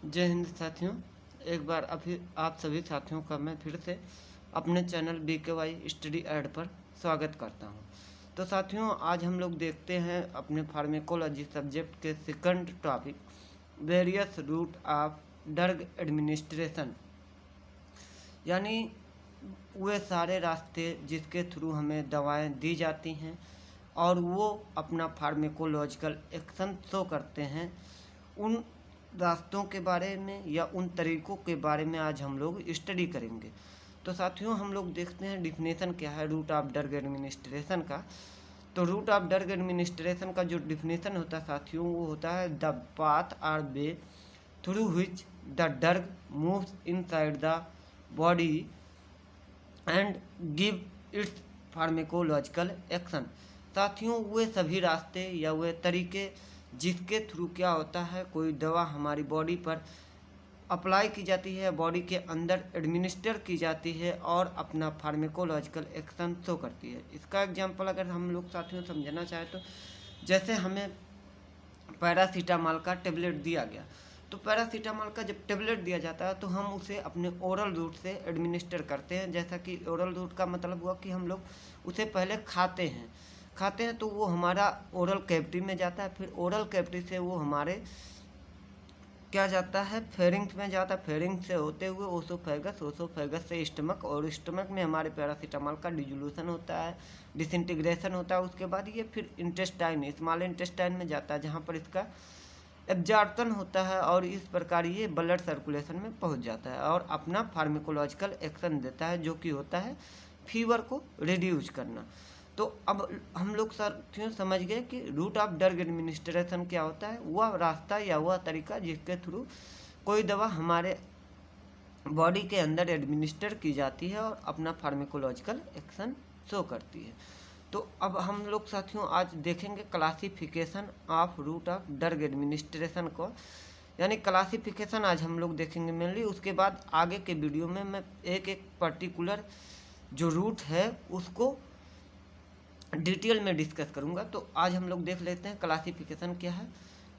जय हिंद साथियों। एक बार अभी आप सभी साथियों का मैं फिर से अपने चैनल BKY स्टडी ऐड पर स्वागत करता हूं। तो साथियों, आज हम लोग देखते हैं अपने फार्मेकोलॉजी सब्जेक्ट के second topic various route of drug administration, यानी वे सारे रास्ते जिसके थ्रू हमें दवाएं दी जाती हैं और वो अपना फार्मेकोलॉजिकल एक्शन शो करते हैं। उन रास्तों के बारे में या उन तरीक़ों के बारे में आज हम लोग स्टडी करेंगे। तो साथियों, हम लोग देखते हैं डिफिनेशन क्या है रूट ऑफ ड्रग एडमिनिस्ट्रेशन का। तो रूट ऑफ ड्रग एडमिनिस्ट्रेशन का जो डिफिनेशन होता है साथियों, वो होता है the path or way through which the drug moves inside the body and give its pharmacological action. साथियों, वे सभी रास्ते या वे तरीके जिसके थ्रू क्या होता है, कोई दवा हमारी बॉडी पर अप्लाई की जाती है, बॉडी के अंदर एडमिनिस्टर की जाती है और अपना फार्मेकोलॉजिकल एक्शन शो करती है। इसका एग्जांपल अगर हम लोग साथियों समझना चाहें तो जैसे हमें पैरासीटामॉल का टेबलेट दिया गया, तो पैरासीटामॉल का जब टेबलेट दिया जाता है तो हम उसे अपने ओरल रूट से एडमिनिस्टर करते हैं। जैसा कि ओरल रूट का मतलब हुआ कि हम लोग उसे पहले खाते हैं तो वो हमारा ओरल कैविटी में जाता है, फिर ओरल कैविटी से वो हमारे क्या जाता है, फेरिंग्स में जाता है, फेरिंग्स से होते हुए ओसोफेगस से स्टमक, और स्टमक में हमारे पैरासीटामॉल का डिजोल्यूशन होता है, डिसइंटीग्रेशन होता है। उसके बाद ये फिर इंटेस्टाइन, स्मॉल इंटेस्टाइन में जाता है जहाँ पर इसका एब्जॉर्प्शन होता है और इस प्रकार ये ब्लड सर्कुलेशन में पहुँच जाता है और अपना फार्मेकोलॉजिकल एक्शन देता है, जो कि होता है फीवर को रिड्यूस करना। तो अब हम लोग साथियों समझ गए कि रूट ऑफ ड्रग एडमिनिस्ट्रेशन क्या होता है, वह रास्ता या वह तरीका जिसके थ्रू कोई दवा हमारे बॉडी के अंदर एडमिनिस्टर की जाती है और अपना फार्मेकोलॉजिकल एक्शन शो करती है। तो अब हम लोग साथियों आज देखेंगे classification of route of drug administration को, यानी क्लासिफिकेशन आज हम लोग देखेंगे मेनली। उसके बाद आगे के वीडियो में मैं एक एक पर्टिकुलर जो रूट है उसको डिटेल में डिस्कस करूंगा। तो आज हम लोग देख लेते हैं क्लासिफिकेशन क्या है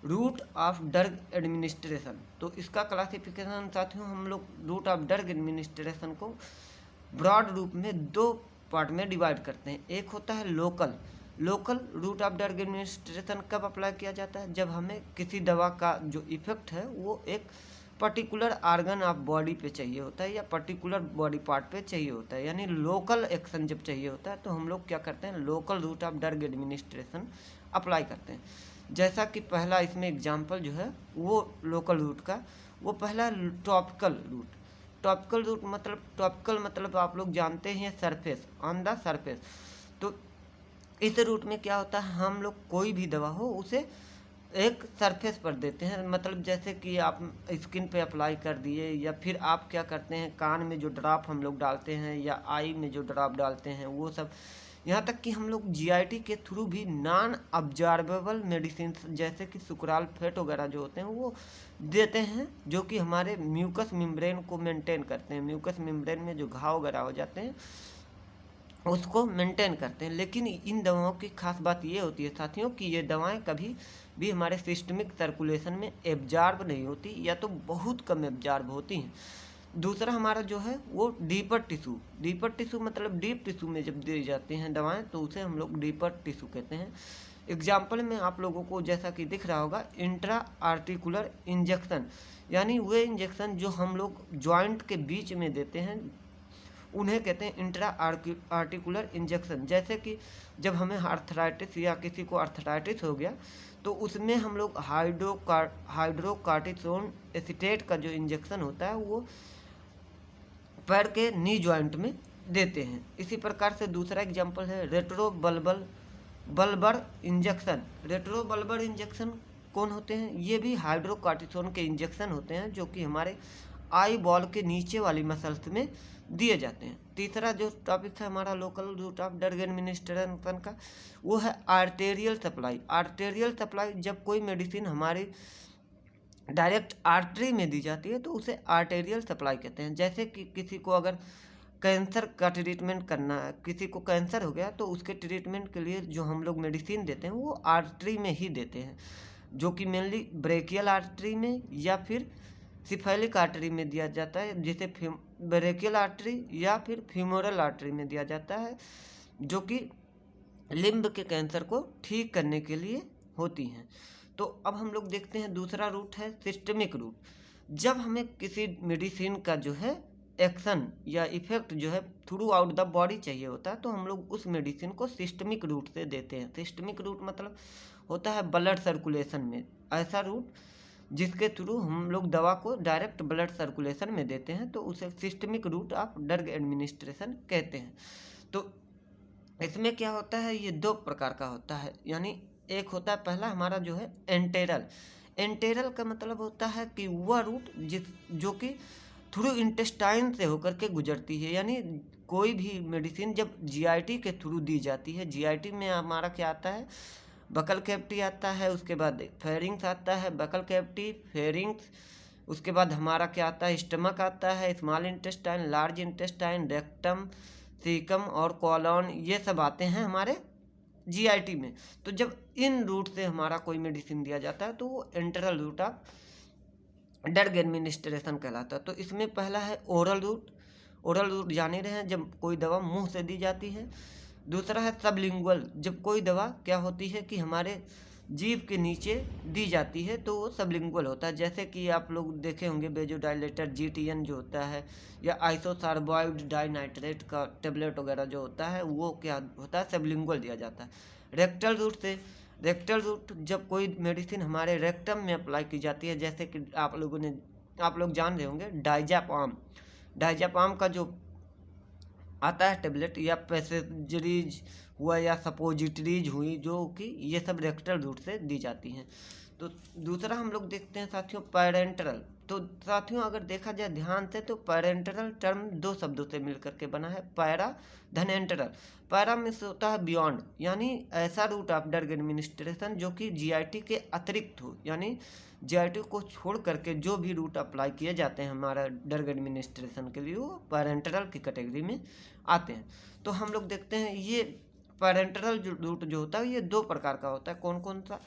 रूट ऑफ ड्रग एडमिनिस्ट्रेशन। तो इसका क्लासिफिकेशन साथियों हम लोग रूट ऑफ ड्रग एडमिनिस्ट्रेशन को ब्रॉड रूप में दो पार्ट में डिवाइड करते हैं। एक होता है local route of drug administration कब अप्लाई किया जाता है, जब हमें किसी दवा का जो इफेक्ट है वो एक पर्टिकुलर आर्गन ऑफ बॉडी पे चाहिए होता है या पर्टिकुलर बॉडी पार्ट पे चाहिए होता है, यानी लोकल एक्शन जब चाहिए होता है तो हम लोग क्या करते हैं, local route of drug administration apply करते हैं। जैसा कि पहला इसमें एग्जांपल जो है वो लोकल रूट का, वो पहला टॉपिकल मतलब आप लोग जानते हैं सरफेस, ऑन द सरफेस। तो इस रूट में क्या होता है, हम लोग कोई भी दवा हो उसे एक सरफेस पर देते हैं, मतलब जैसे कि आप स्किन पे अप्लाई कर दिए, या फिर आप क्या करते हैं कान में जो ड्रॉप हम लोग डालते हैं या आई में जो ड्रॉप डालते हैं वो सब, यहाँ तक कि हम लोग GIT के थ्रू भी नॉन अब्जॉर्बेबल मेडिसिन जैसे कि सुक्राल फेट वगैरह जो होते हैं वो देते हैं, जो कि हमारे म्यूकस मेम्ब्रेन को मेंटेन करते हैं। म्यूकस मेम्ब्रेन में जो घाव वगैरह हो जाते हैं उसको मेंटेन करते हैं। लेकिन इन दवाओं की खास बात ये होती है साथियों कि ये दवाएं कभी भी हमारे सिस्टमिक सर्कुलेशन में एब्जॉर्ब नहीं होती या तो बहुत कम एब्जॉर्ब होती हैं। दूसरा हमारा जो है वो डीपर टिश्यू मतलब डीप टिश्यू में जब दी जाती हैं दवाएं तो उसे हम लोग डीपर टिश्यू कहते हैं। एग्जाम्पल में आप लोगों को जैसा कि दिख रहा होगा इंट्रा आर्टिकुलर इंजेक्शन, यानी वे इंजेक्शन जो हम लोग जॉइंट के बीच में देते हैं उन्हें कहते हैं इंट्रा आर्टिकुलर इंजेक्शन। जैसे कि जब हमें आर्थराइटिस या किसी को आर्थराइटिस हो गया तो उसमें हम लोग हाइड्रोकार्टिसोन एसीटेट का जो इंजेक्शन होता है वो पैर के नी जॉइंट में देते हैं। इसी प्रकार से दूसरा एग्जांपल है बल्बर इंजेक्शन कौन होते हैं, ये भी हाइड्रोकार्टिसोन के इंजेक्शन होते हैं जो कि हमारे आई बॉल के नीचे वाली मसल्स में दिए जाते हैं। तीसरा जो टॉपिक है हमारा local route of drug administration का, वो है आर्टेरियल सप्लाई। जब कोई मेडिसिन हमारी डायरेक्ट आर्टरी में दी जाती है तो उसे आर्टेरियल सप्लाई कहते हैं। जैसे कि किसी को अगर कैंसर का ट्रीटमेंट करना है, किसी को कैंसर हो गया तो उसके ट्रीटमेंट के लिए जो हम लोग मेडिसिन देते हैं वो आर्टरी में ही देते हैं, जो कि मेनली ब्रेकियल आर्टरी में या फिर सिफेलिक आर्टरी में दिया जाता है, जिसे ब्रेकियल आर्टरी या फिर फीमोरल आर्टरी में दिया जाता है, जो कि लिम्ब के कैंसर को ठीक करने के लिए होती हैं। तो अब हम लोग देखते हैं दूसरा रूट है सिस्टमिक रूट। जब हमें किसी मेडिसिन का जो है एक्शन या इफेक्ट जो है थ्रू आउट द बॉडी चाहिए होता है, तो हम लोग उस मेडिसिन को सिस्टमिक रूट से देते हैं। सिस्टमिक रूट मतलब होता है ब्लड सर्कुलेशन में ऐसा रूट जिसके थ्रू हम लोग दवा को डायरेक्ट ब्लड सर्कुलेशन में देते हैं, तो उसे systemic route of drug administration कहते हैं। तो इसमें क्या होता है, ये दो प्रकार का होता है। यानी एक होता है पहला हमारा जो है एंटेरल। एंटेरल का मतलब होता है कि वह रूट जो कि थ्रू इंटेस्टाइन से होकर के गुजरती है। यानी कोई भी मेडिसिन जब जीआईटी के थ्रू दी जाती है, जीआईटी में हमारा क्या आता है, बकल कैविटी आता है, उसके बाद फेरिंग्स आता है, बकल कैविटी, फेरिंग्स, उसके बाद हमारा क्या आता है, स्टमक आता है, small intestine, large intestine, rectum, caecum और कॉलोन, ये सब आते हैं हमारे जीआईटी में। तो जब इन रूट से हमारा कोई मेडिसिन दिया जाता है तो वो एंटरल रूट ऑफ ड्रग एडमिनिस्ट्रेशन कहलाता है। तो इसमें पहला है ओरल रूट। ओरल रूट जान ही रहे हैं, जब कोई दवा मुंह से दी जाती है। दूसरा है सबलिंगुअल, जब कोई दवा क्या होती है कि हमारे जीभ के नीचे दी जाती है तो वो सबलिंगुअल होता है। जैसे कि आप लोग देखे होंगे बेजोडाइलेटर जीटीएन जो होता है, या आइसोसार्बाइड डाइनाइट्रेट का टेबलेट वगैरह जो होता है, वो क्या होता है, सबलिंगुअल दिया जाता है। रेक्टल रूट से, रेक्टल रूट जब कोई मेडिसिन हमारे रेक्टम में अप्लाई की जाती है, जैसे कि आप लोग जान रहे होंगे डाइजापाम। डाइजापाम का जो आता है टेबलेट, या पैसेजरीज हुआ या सपोजिटरीज हुई, जो कि ये सब रेक्टल रूट से दी जाती हैं। तो दूसरा हम लोग देखते हैं साथियों पैरेंटरल। तो साथियों अगर देखा जाए ध्यान से तो पैरेंटरल टर्म दो शब्दों से मिलकर के बना है, पैरा धन एंटरल। पैरा में से होता है बियॉन्ड, यानी ऐसा रूट ऑफ ड्रग एडमिनिस्ट्रेशन जो कि जीआईटी के अतिरिक्त हो। यानी जीआईटी को छोड़ करके जो भी रूट अप्लाई किए जाते हैं हमारा ड्रग एडमिनिस्ट्रेशन के लिए, वो पैरेंटरल की कैटेगरी में आते हैं। तो हम लोग देखते हैं ये पैरेंटरल रूट जो होता है ये दो प्रकार का होता है। कौन कौन सा,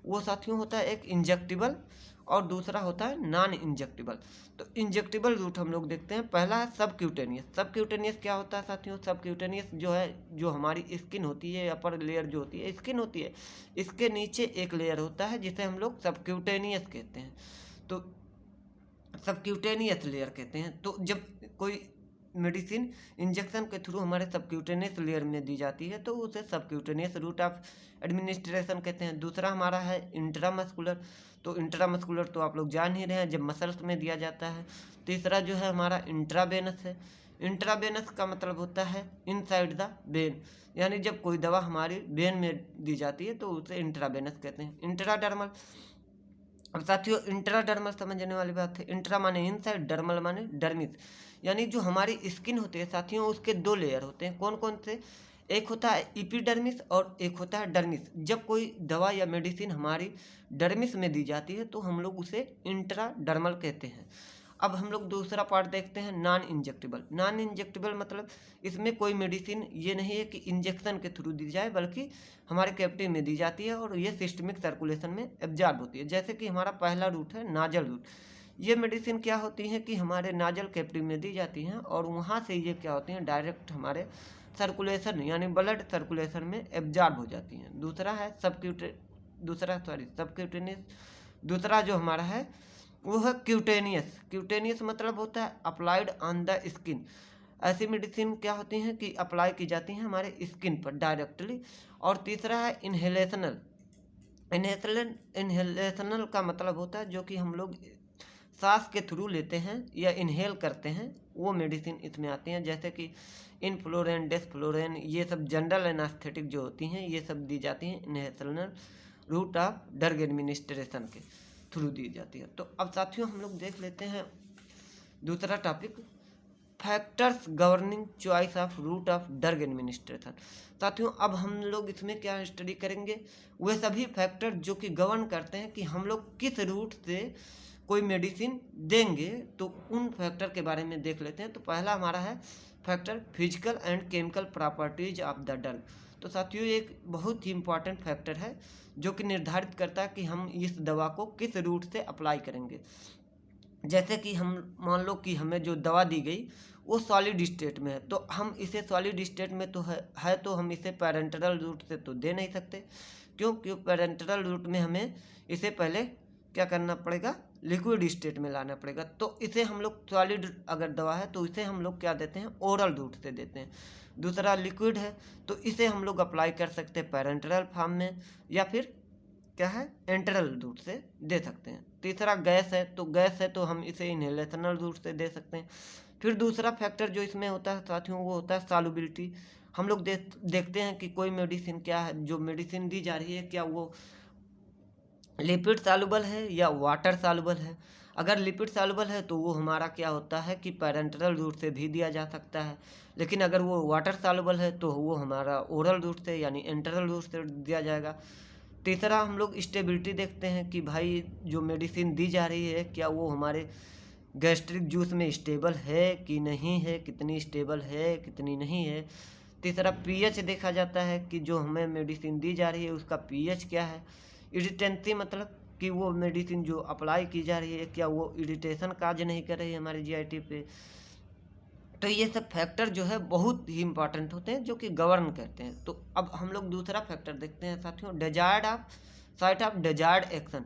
वो साथियों होता है एक इंजेक्टिबल और दूसरा होता है नॉन इंजेक्टिबल। तो इंजेक्टिबल रूट हम लोग देखते हैं, पहला है सबक्यूटेनियस। सबक्यूटेनियस क्या होता है साथियों, सबक्यूटेनियस जो है, जो हमारी स्किन होती है, अपर लेयर जो होती है स्किन होती है, इसके नीचे एक लेयर होता है जिसे हम लोग सबक्यूटेनियस कहते हैं। तो सबक्यूटेनियस लेयर कहते हैं। तो जब कोई मेडिसिन इंजेक्शन के थ्रू हमारे सबक्यूटेनियस लेयर में दी जाती है तो उसे सबक्यूटेनियस रूट ऑफ एडमिनिस्ट्रेशन कहते हैं। दूसरा हमारा है इंट्रामस्कुलर। तो इंट्रामस्कुलर तो आप लोग जान ही रहे हैं, जब मसल्स में दिया जाता है। तीसरा जो है हमारा इंट्रावेनस है। इंट्रावेनस का मतलब होता है इनसाइड द वेन, यानी जब कोई दवा हमारी वेन में दी जाती है तो उसे इंट्रावेनस कहते हैं। इंट्राडर्मल, अब साथियों इंट्राडर्मल समझने वाली बात है। इंट्रा माने इनसाइड, डर्मल माने डर्मिस। यानी जो हमारी स्किन होती है साथियों, उसके दो लेयर होते हैं। कौन कौन से, एक होता है एपिडर्मिस और एक होता है डर्मिस। जब कोई दवा या मेडिसिन हमारी डर्मिस में दी जाती है तो हम लोग उसे इंट्राडर्मल कहते हैं। अब हम लोग दूसरा पार्ट देखते हैं नॉन इंजेक्टेबल। नॉन इंजेक्टेबल मतलब इसमें कोई मेडिसिन ये नहीं है कि इंजेक्शन के थ्रू दी जाए, बल्कि हमारे कैविटी में दी जाती है और ये सिस्टमिक सर्कुलेशन में एब्जॉर्ब होती है। जैसे कि हमारा पहला रूट है नाजल रूट। ये मेडिसिन क्या होती है कि हमारे नाजल कैविटी में दी जाती हैं और वहाँ से ये क्या होती हैं डायरेक्ट हमारे सर्कुलेशन यानी ब्लड सर्कुलेशन में एब्जॉर्ब हो जाती हैं। दूसरा है सबक्यूटेनियस। दूसरा जो हमारा है वो है क्यूटेनियस। क्यूटेनियस मतलब होता है अप्लाइड ऑन द स्किन। ऐसी मेडिसिन क्या होती हैं कि अप्लाई की जाती हैं हमारे स्किन पर डायरेक्टली। और तीसरा है इनहेलेशनल। इनहेलेशनल का मतलब होता है जो कि हम लोग सांस के थ्रू लेते हैं या इनहेल करते हैं, वो मेडिसिन इसमें आती हैं। जैसे कि इनफ्लोरेन, डेस्फ्लोरेन, ये सब जनरल एनास्थेटिक जो होती हैं ये सब दी जाती हैं inhalational route of drug administration के थ्रू दी जाती है। तो अब साथियों हम लोग देख लेते हैं दूसरा topic, factors governing choice of route of drug administration. साथियों अब हम लोग इसमें क्या स्टडी करेंगे, वे सभी फैक्टर जो कि गवर्न करते हैं कि हम लोग किस रूट से कोई मेडिसिन देंगे, तो उन फैक्टर के बारे में देख लेते हैं। तो पहला हमारा है factor physical and chemical properties of the drug. तो साथियों एक बहुत ही इंपॉर्टेंट फैक्टर है जो कि निर्धारित करता है कि हम इस दवा को किस रूट से अप्लाई करेंगे। जैसे कि हम मान लो कि हमें जो दवा दी गई वो सॉलिड स्टेट में है, तो हम इसे सॉलिड स्टेट में तो है तो हम इसे पैरेंटरल रूट से तो दे नहीं सकते, क्योंकि पैरेंटरल रूट में हमें इसे पहले क्या करना पड़ेगा, लिक्विड स्टेट में लाना पड़ेगा। तो इसे हम लोग सॉलिड अगर दवा है तो इसे हम लोग क्या देते हैं, ओरल रूट से देते हैं। दूसरा लिक्विड है तो इसे हम लोग अप्लाई कर सकते हैं पैरेंटरल फॉर्म में, या फिर क्या है, एंटरल रूट से दे सकते हैं। तीसरा गैस है, तो गैस है तो हम इसे इनहेलेशनल रूट से दे सकते हैं। फिर दूसरा फैक्टर जो इसमें होता है साथियों वो होता है सॉल्युबिलिटी। हम लोग देखते हैं कि कोई मेडिसिन क्या है, जो मेडिसिन दी जा रही है क्या वो लिपिड सॉल्युबल है या वाटर सॉल्युबल है। अगर लिपिड सॉल्युबल है तो वो हमारा क्या होता है कि पैरेंटरल रूट से भी दिया जा सकता है, लेकिन अगर वो वाटर सॉल्युबल है तो वो हमारा ओरल रूट से यानी एंटरल रूट से दिया जाएगा। तीसरा हम लोग स्टेबिलिटी देखते हैं कि भाई जो मेडिसिन दी जा रही है क्या वो हमारे गैस्ट्रिक जूस में स्टेबल है कि नहीं है, कितनी स्टेबल है कितनी नहीं है। तीसरा पीएच देखा जाता है कि जो हमें मेडिसिन दी जा रही है उसका पीएच क्या है। इरिटेंसी मतलब कि वो मेडिसिन जो अप्लाई की जा रही है क्या वो इरिटेशन काज नहीं कर रही है हमारे जीआईटी पे। तो ये सब फैक्टर जो है बहुत ही इंपॉर्टेंट होते हैं जो कि गवर्न करते हैं। तो अब हम लोग दूसरा फैक्टर देखते हैं साथियों, desired of site of desired action.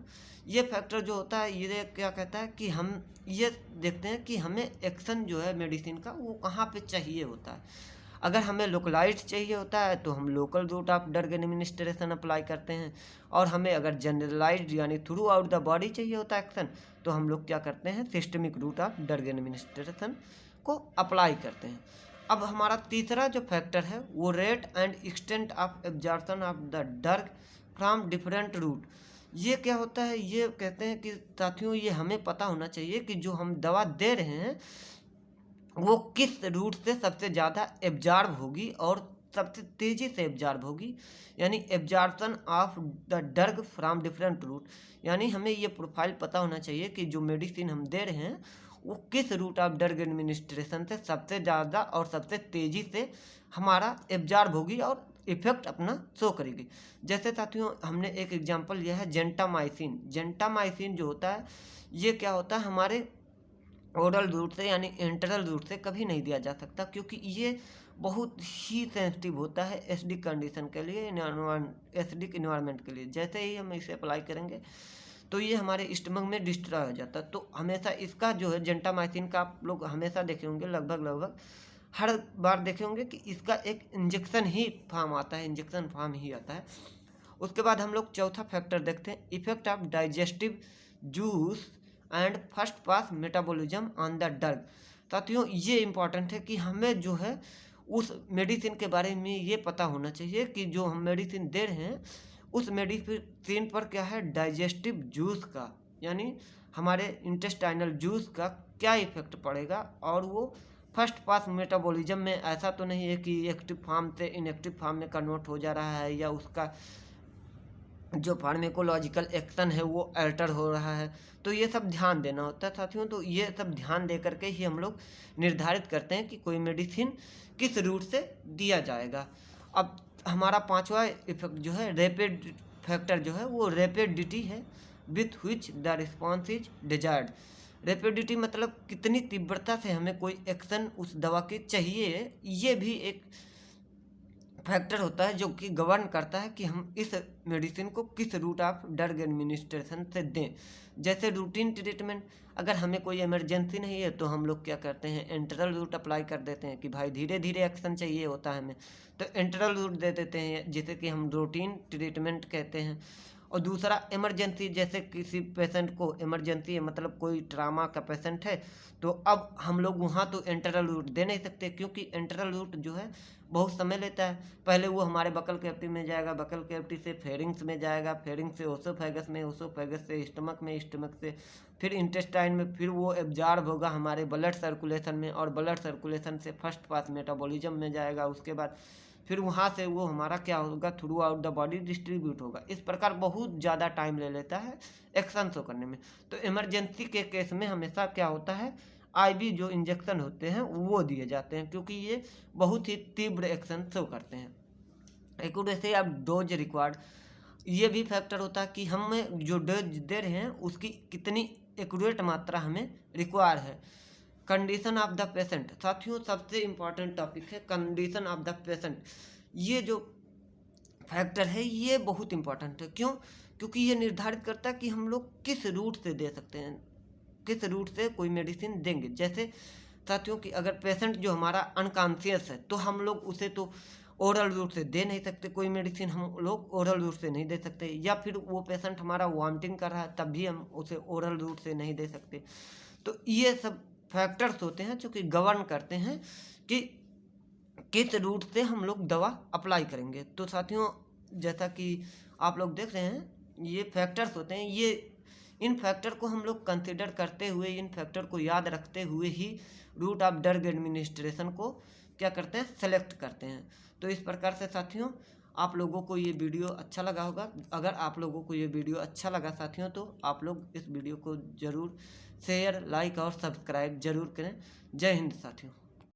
ये फैक्टर जो होता है ये क्या कहता है कि हम ये देखते हैं कि हमें एक्शन जो है मेडिसिन का वो कहाँ पे चाहिए होता है। अगर हमें लोकलाइज्ड चाहिए होता है तो हम local route of drug administration apply करते हैं, और हमें अगर जनरलाइज्ड यानी थ्रू आउट द बॉडी चाहिए होता है एक्शन तो हम लोग क्या करते हैं, systemic route of drug administration को अप्लाई करते हैं। अब हमारा तीसरा जो फैक्टर है वो rate and extent of absorption of the drug from different route. ये क्या होता है, ये कहते हैं कि साथियों ये हमें पता होना चाहिए कि जो हम दवा दे रहे हैं वो किस रूट से सबसे ज़्यादा एब्जॉर्ब होगी और सबसे तेज़ी से एब्जॉर्ब होगी, यानी absorption of the drug from different route. यानी हमें ये प्रोफाइल पता होना चाहिए कि जो मेडिसिन हम दे रहे हैं वो किस रूट ऑफ ड्रग एडमिनिस्ट्रेशन से सबसे ज़्यादा और सबसे तेज़ी से हमारा एब्जॉर्ब होगी और इफेक्ट अपना शो करेगी। जैसे साथियों हमने एक एग्जांपल लिया है जेंटामाइसिन। जेंटामाइसिन जो होता है ये क्या होता है, हमारे ओरल रूट से यानी इंटरल रूट से कभी नहीं दिया जा सकता, क्योंकि ये बहुत ही सेंसिटिव होता है एसिडिक कंडीशन के लिए, एसिडिक इन्वायरमेंट के लिए। जैसे ही हम इसे अप्लाई करेंगे तो ये हमारे स्टमक में डिस्ट्रॉय हो जाता है। तो हमेशा इसका जो है जेंटामाइसिन का आप लोग हमेशा देखे होंगे, लगभग हर बार देखे होंगे कि इसका एक इंजेक्शन ही फॉर्म आता है, इंजेक्शन फॉर्म ही आता है। उसके बाद हम लोग चौथा फैक्टर देखते हैं, effect of digestive juice and first pass metabolism on the drug. साथियों ये इंपॉर्टेंट है कि हमें जो है उस मेडिसिन के बारे में ये पता होना चाहिए कि जो हम मेडिसिन दे रहे हैं उस मेडिसिन पर क्या है, डाइजेस्टिव जूस का यानी हमारे इंटेस्टाइनल जूस का क्या इफेक्ट पड़ेगा, और वो फर्स्ट पास मेटाबॉलिज्म में ऐसा तो नहीं है कि एक्टिव फॉर्म से इनएक्टिव फॉर्म में कन्वर्ट हो जा रहा है या उसका जो फार्मेकोलॉजिकल एक्शन है वो अल्टर हो रहा है। तो ये सब ध्यान देना होता है साथियों। तो ये सब ध्यान दे करके ही हम लोग निर्धारित करते हैं कि कोई मेडिसिन किस रूट से दिया जाएगा। अब हमारा पांचवा इफेक्ट जो है रैपिड फैक्टर जो है वो रैपिडिटी है, with which the response is desired. Rapidity मतलब कितनी तीव्रता से हमें कोई एक्शन उस दवा के चाहिए, ये भी एक फैक्टर होता है जो कि गवर्न करता है कि हम इस मेडिसिन को किस रूट ऑफ ड्रग एडमिनिस्ट्रेशन से दें। जैसे रूटीन ट्रीटमेंट, अगर हमें कोई इमरजेंसी नहीं है तो हम लोग क्या करते हैं, एंटरल रूट अप्लाई कर देते हैं कि भाई धीरे धीरे एक्शन चाहिए होता है हमें, तो एंटरल रूट दे देते हैं जिसे कि हम रूटीन ट्रीटमेंट कहते हैं। और दूसरा इमरजेंसी, जैसे किसी पेशेंट को इमरजेंसी है मतलब कोई ट्रामा का पेशेंट है तो अब हम लोग वहाँ तो एंटरल रूट दे नहीं सकते, क्योंकि एंटरल रूट जो है बहुत समय लेता है। पहले वो हमारे बकल कैविटी में जाएगा, बकल कैविटी से फेरिंग्स में जाएगा, फेरिंग्स से ओसोफेगस में, ओसोफेगस से स्टमक में, स्टमक से फिर इंटेस्टाइन में, फिर वो एब्जॉर्ब होगा हमारे ब्लड सर्कुलेशन में, और ब्लड सर्कुलेशन से फर्स्ट पास मेटाबॉलिज्म में जाएगा। उसके बाद फिर वहाँ से वो हमारा क्या होगा, through out the body distribute होगा। इस प्रकार बहुत ज़्यादा टाइम ले लेता है एक्शन शो करने में। तो इमरजेंसी के केस में हमेशा क्या होता है, आईवी जो इंजेक्शन होते हैं वो दिए जाते हैं, क्योंकि ये बहुत ही तीव्र एक्शन शो करते हैं। एक्यूरेसी ऑफ डोज रिक्वायर्ड, ये भी फैक्टर होता है कि हमें जो डोज दे रहे हैं उसकी कितनी एक्यूरेट मात्रा हमें रिक्वायर है। कंडीशन ऑफ द पेशेंट, साथियों सबसे इम्पॉर्टेंट टॉपिक है कंडीशन ऑफ द पेशेंट। ये जो फैक्टर है ये बहुत इम्पॉर्टेंट है। क्यों? क्योंकि ये निर्धारित करता है कि हम लोग किस रूट से दे सकते हैं, किस रूट से कोई मेडिसिन देंगे। जैसे साथियों कि अगर पेशेंट जो हमारा अनकॉन्शियस है तो हम लोग उसे तो ओरल रूट से दे नहीं सकते, कोई मेडिसिन हम लोग ओरल रूट से नहीं दे सकते। या फिर वो पेशेंट हमारा वॉमिटिंग कर रहा है तब भी हम उसे ओरल रूट से नहीं दे सकते। तो ये सब फैक्टर्स होते हैं जो कि गवर्न करते हैं कि किस रूट से हम लोग दवा अप्लाई करेंगे। तो साथियों जैसा कि आप लोग देख रहे हैं ये फैक्टर्स होते हैं, ये इन फैक्टर को हम लोग कंसिडर करते हुए, इन फैक्टर को याद रखते हुए ही रूट ऑफ ड्रग एडमिनिस्ट्रेशन को क्या करते हैं, सेलेक्ट करते हैं। तो इस प्रकार से साथियों आप लोगों को ये वीडियो अच्छा लगा होगा। अगर आप लोगों को ये वीडियो अच्छा लगा साथियों तो आप लोग इस वीडियो को ज़रूर शेयर, लाइक और सब्सक्राइब जरूर करें। जय हिंद साथियों।